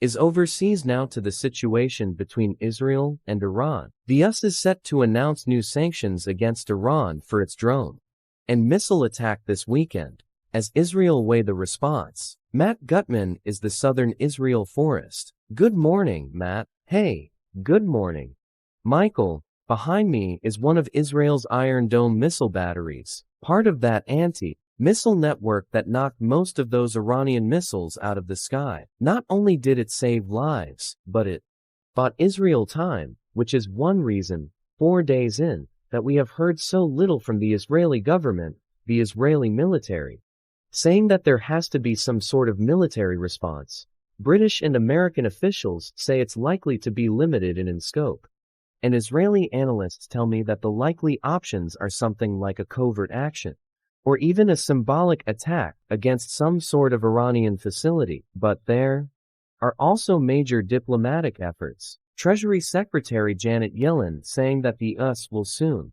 is overseas now to the situation between Israel and Iran. The US is set to announce new sanctions against Iran for its drone and missile attack this weekend, as Israel weigh the response. Matt Gutman is the Southern Israel Forest. Good morning, Matt. Hey, good morning. Michael, behind me is one of Israel's Iron Dome missile batteries, part of that anti-missile network that knocked most of those Iranian missiles out of the sky. Not only did it save lives, but it bought Israel time, which is one reason, 4 days in, that we have heard so little from the Israeli government, the Israeli military, saying that there has to be some sort of military response. British and American officials say it's likely to be limited in scope. And Israeli analysts tell me that the likely options are something like a covert action, or even a symbolic attack against some sort of Iranian facility. But there are also major diplomatic efforts. Treasury Secretary Janet Yellen saying that the US will soon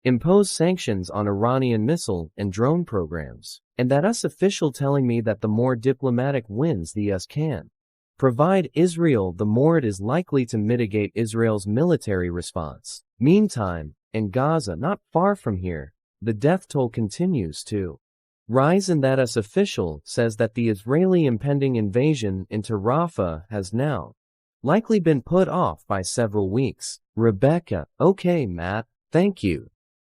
impose sanctions on Iranian missile and drone programs, and that US official telling me that the more diplomatic wins the US can provide Israel, the more it is likely to mitigate Israel's military response. Meantime, in Gaza, not far from here, the death toll continues to rise, and that US official says that the Israeli impending invasion into Rafah has now likely been put off by several weeks. Rebecca, okay, Matt, thank you.